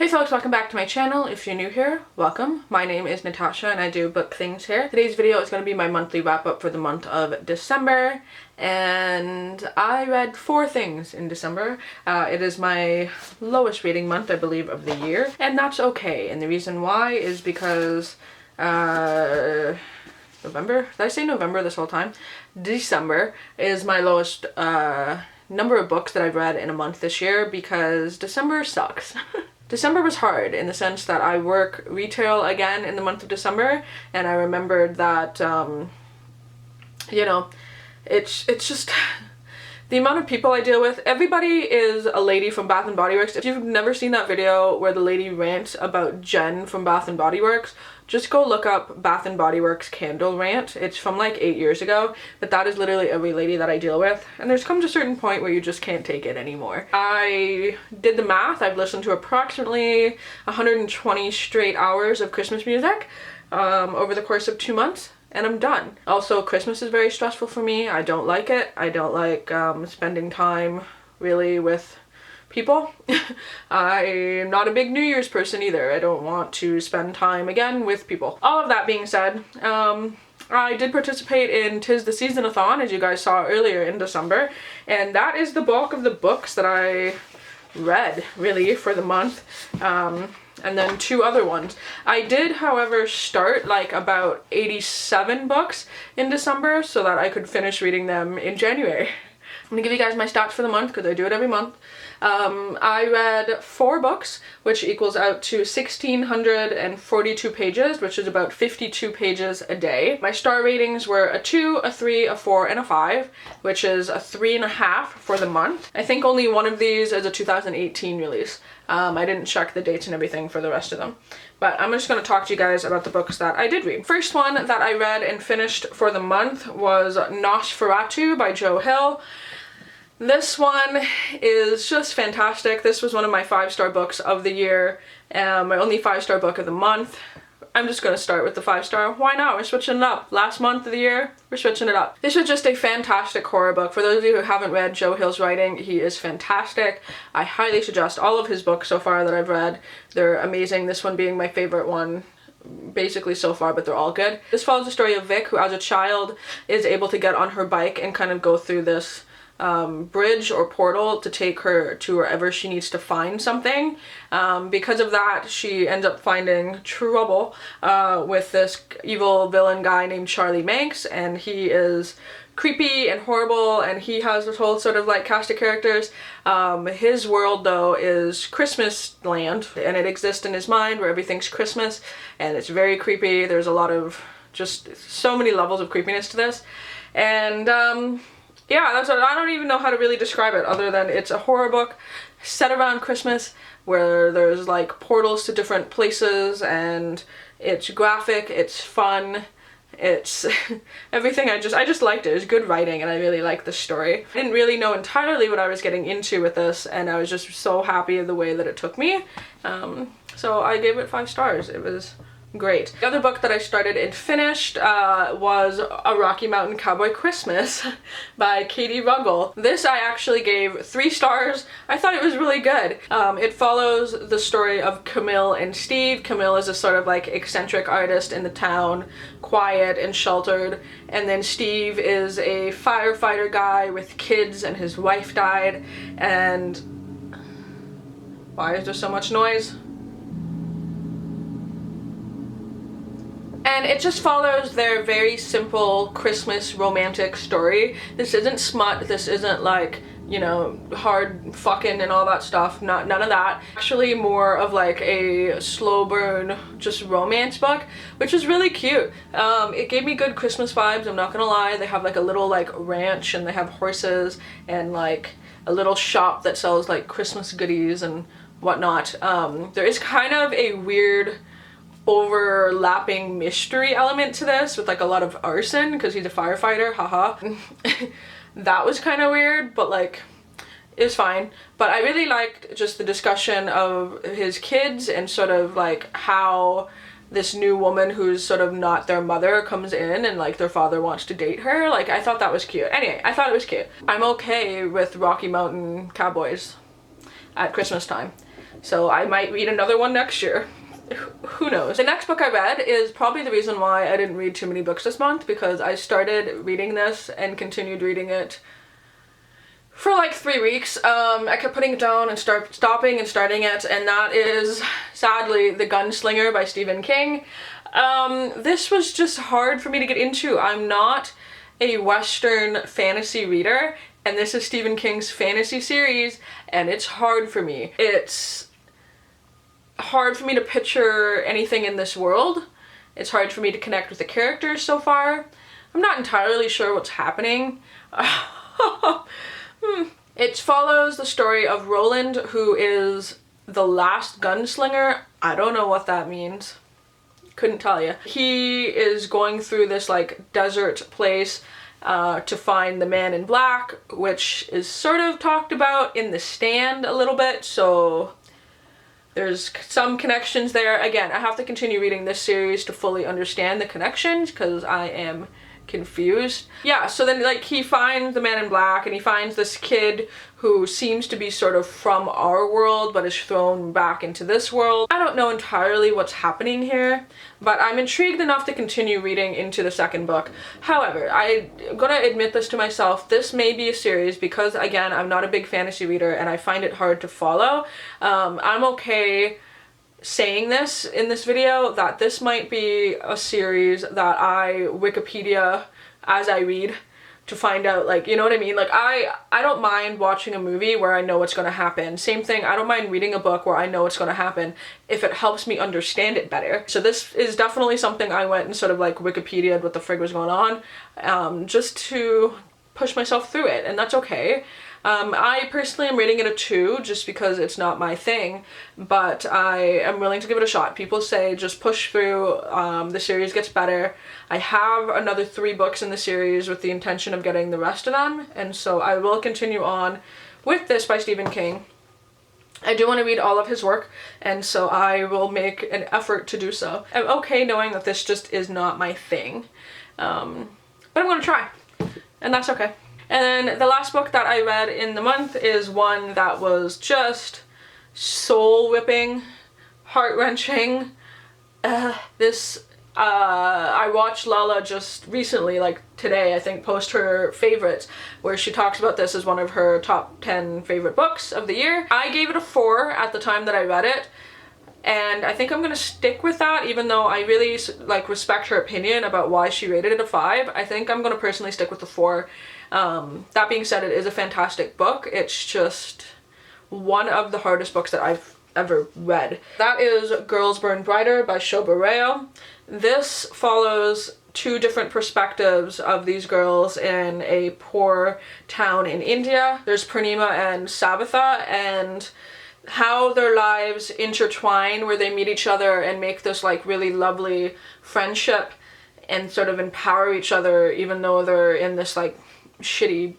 Hey folks, welcome back to my channel. If you're new here, welcome. My name is Natasha and I do book things here. Today's video is going to be my monthly wrap up for the month of December, and I read 4 things in December. It is my lowest reading month, I believe, of the year, and that's okay. And the reason why is because November? Did I say November this whole time? December is my lowest number of books that I've read in a month this year because December sucks. December was hard in the sense that I work retail again in the month of December, and I remembered that, you know, it's just the amount of people I deal with. Everybody is a lady from Bath & Body Works. If you've never seen that video where the lady rants about Jen from Bath & Body Works, just go look up Bath & Body Works candle rant. It's from like 8 years ago, but that is literally every lady that I deal with. And there's come to a certain point where you just can't take it anymore. I did the math. I've listened to approximately 120 straight hours of Christmas music over the course of 2 months. And I'm done. Also, Christmas is very stressful for me. I don't like it. I don't like spending time really with people. I'm not a big New Year's person either. I don't want to spend time again with people. All of that being said, I did participate in 'Tis the Season-a-thon, as you guys saw earlier in December, and that is the bulk of the books that I read, really, for the month. And then 2 other ones. I did, however, start like about 87 books in December so that I could finish reading them in January. I'm gonna give you guys my stats for the month because I do it every month. I read 4 books, which equals out to 1,642 pages, which is about 52 pages a day. My star ratings were a 2, a 3, a 4, and a 5, which is a 3.5 for the month. I think only one of these is a 2018 release. I didn't check the dates and everything for the rest of them. But I'm just going to talk to you guys about the books that I did read. First one that I read and finished for the month was Nosferatu by Joe Hill. This one is just fantastic. This was one of my 5-star books of the year, my only 5-star book of the month. I'm just going to start with the 5-star. Why not? We're switching it up. Last month of the year, we're switching it up. This was just a fantastic horror book. For those of you who haven't read Joe Hill's writing, he is fantastic. I highly suggest all of his books so far that I've read. They're amazing. This one being my favorite one basically so far, but they're all good. This follows the story of Vic, who as a child is able to get on her bike and kind of go through this bridge or portal to take her to wherever she needs to find something. Because of that, she ends up finding trouble with this evil villain guy named Charlie Manx, and he is creepy and horrible, and he has this whole sort of like cast of characters. His world though is Christmas land, and it exists in his mind where everything's Christmas, and it's very creepy. There's a lot of just so many levels of creepiness to this, and yeah, that's what, I don't even know how to really describe it other than it's a horror book set around Christmas where there's like portals to different places, and it's graphic, it's fun, it's everything. I just liked it. It was good writing and I really liked the story. I didn't really know entirely what I was getting into with this, and I was just so happy the way that it took me. So I gave it 5 stars. It was great. The other book that I started and finished was A Rocky Mountain Cowboy Christmas by Katie Ruggles. This I actually gave 3 stars. I thought it was really good. It follows the story of Camille and Steve. Camille is a sort of like eccentric artist in the town, quiet and sheltered, and then Steve is a firefighter guy with kids, and his wife died. And why is there so much noise? And it just follows their very simple Christmas romantic story. This isn't smut, this isn't like, you know, hard fucking and all that stuff, none of that. Actually more of like a slow burn, just romance book, which is really cute. It gave me good Christmas vibes, I'm not gonna lie. They have like a little like ranch, and they have horses, and like a little shop that sells like Christmas goodies and whatnot. There is kind of a weird overlapping mystery element to this with like a lot of arson because he's a firefighter, haha. That was kind of weird, but like it was fine. But I really liked just the discussion of his kids and sort of like how this new woman who's sort of not their mother comes in and like their father wants to date her. Like I thought that was cute. Anyway, I thought it was cute. I'm okay with Rocky Mountain Cowboys at Christmas time. So I might read another one next year. Who knows? The next book I read is probably the reason why I didn't read too many books this month, because I started reading this and continued reading it for like 3 weeks. I kept putting it down and stopping and starting it, and that is sadly The Gunslinger by Stephen King. This was just hard for me to get into. I'm not a Western fantasy reader, and this is Stephen King's fantasy series, and it's hard for me. It's hard for me to picture anything in this world. It's hard for me to connect with the characters so far. I'm not entirely sure what's happening. It follows the story of Roland, who is the last gunslinger. I don't know what that means. Couldn't tell you. He is going through this like desert place to find the man in black, which is sort of talked about in The Stand a little bit, so there's some connections there. Again, I have to continue reading this series to fully understand the connections, because I am confused. Yeah, so then like he finds the man in black, and he finds this kid who seems to be sort of from our world but is thrown back into this world. I don't know entirely what's happening here, but I'm intrigued enough to continue reading into the second book. However, I'm gonna admit this to myself, this may be a series, because again, I'm not a big fantasy reader and I find it hard to follow. I'm okay saying this in this video, that this might be a series that I Wikipedia as I read to find out, like, you know what I mean? Like, I don't mind watching a movie where I know what's gonna happen. Same thing, I don't mind reading a book where I know what's gonna happen if it helps me understand it better. So this is definitely something I went and sort of like Wikipedia'd what the frig was going on, just to push myself through it, and that's okay. I personally am rating it a 2 just because it's not my thing, but I am willing to give it a shot. People say just push through, the series gets better. I have another 3 books in the series with the intention of getting the rest of them, and so I will continue on with this by Stephen King. I do want to read all of his work, and so I will make an effort to do so. I'm okay knowing that this just is not my thing, but I'm going to try, and that's okay. And then the last book that I read in the month is one that was just soul-whipping, heart-wrenching. I watched Lala just recently, like today, I think, post her favorites, where she talks about this as one of her top 10 favorite books of the year. I gave it a 4 at the time that I read it, and I think I'm gonna stick with that, even though I really like respect her opinion about why she rated it a 5. I think I'm gonna personally stick with the 4. That being said, it is a fantastic book. It's just one of the hardest books that I've ever read. That is Girls Burn Brighter by Shobha Rao. This follows 2 different perspectives of these girls in a poor town in India. There's Purnima and Sabitha, and how their lives intertwine, where they meet each other and make this like really lovely friendship and sort of empower each other even though they're in this like shitty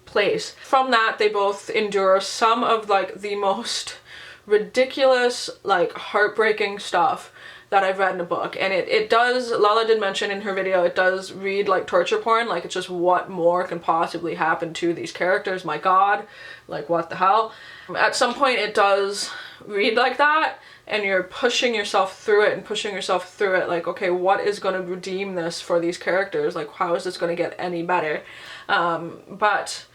place. From that, they both endure some of like the most ridiculous, like heartbreaking stuff that I've read in a book. And it does, Lala did mention in her video, it does read like torture porn. Like, it's just what more can possibly happen to these characters. My god, like what the hell. At some point it does read like that, and you're pushing yourself through it and pushing yourself through it, like, okay, what is going to redeem this for these characters? Like, how is this going to get any better? But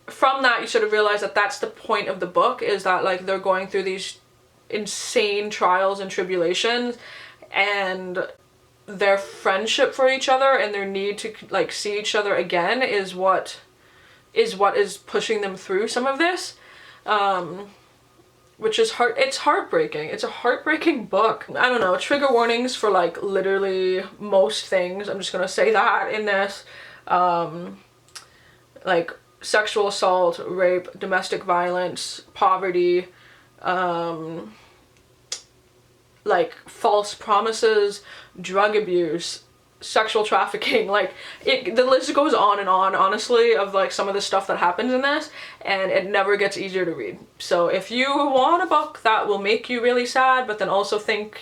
from that, you sort of realize that that's the point of the book, is that like they're going through these insane trials and tribulations, and their friendship for each other and their need to like see each other again is what is pushing them through some of this. Which is it's heartbreaking. It's a heartbreaking book. I don't know, trigger warnings for like literally most things. I'm just gonna say that in this. Like sexual assault, rape, domestic violence, poverty, like false promises, drug abuse, sexual trafficking, like the list goes on and on, honestly, of like some of the stuff that happens in this, and it never gets easier to read. So if you want a book that will make you really sad but then also think,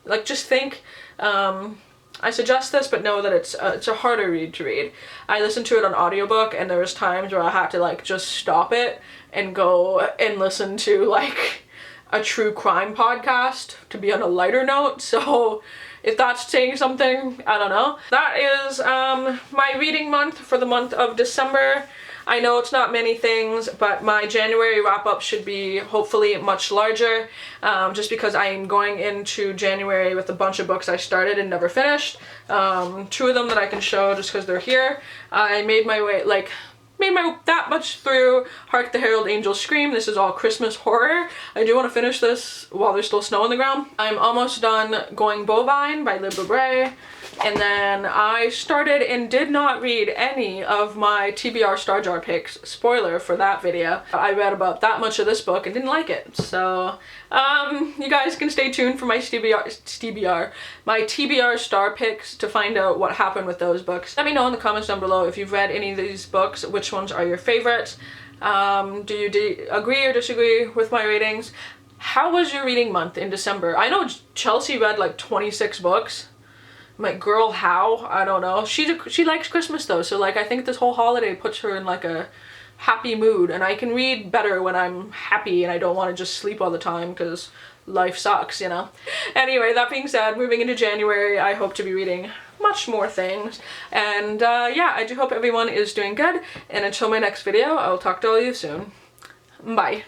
like, just think, I suggest this, but know that it's a harder read to read. I listened to it on audiobook, and there was times where I had to like just stop it and go and listen to like a true crime podcast to be on a lighter note, so if that's saying something, I don't know. That is my reading month for the month of December. I know it's not many things, but my January wrap-up should be hopefully much larger, just because I am going into January with a bunch of books I started and never finished. Two of them that I can show just because they're here. I made my way, that much through Hark the Herald Angels Scream. This is all Christmas horror. I do want to finish this while there's still snow on the ground. I'm almost done Going Bovine by Libra Bray. And then I started and did not read any of my TBR Star Jar picks. Spoiler for that video. I read about that much of this book and didn't like it. So, you guys can stay tuned for my TBR Star picks to find out what happened with those books. Let me know in the comments down below if you've read any of these books, which ones are your favorites. Do you agree or disagree with my ratings? How was your reading month in December? I know Chelsea read like 26 books. I'm like, girl, how? I don't know. She likes Christmas though, so like I think this whole holiday puts her in like a happy mood, and I can read better when I'm happy and I don't want to just sleep all the time because life sucks, you know? Anyway, that being said, moving into January, I hope to be reading much more things. And yeah, I do hope everyone is doing good, and until my next video, I will talk to all of you soon. Bye.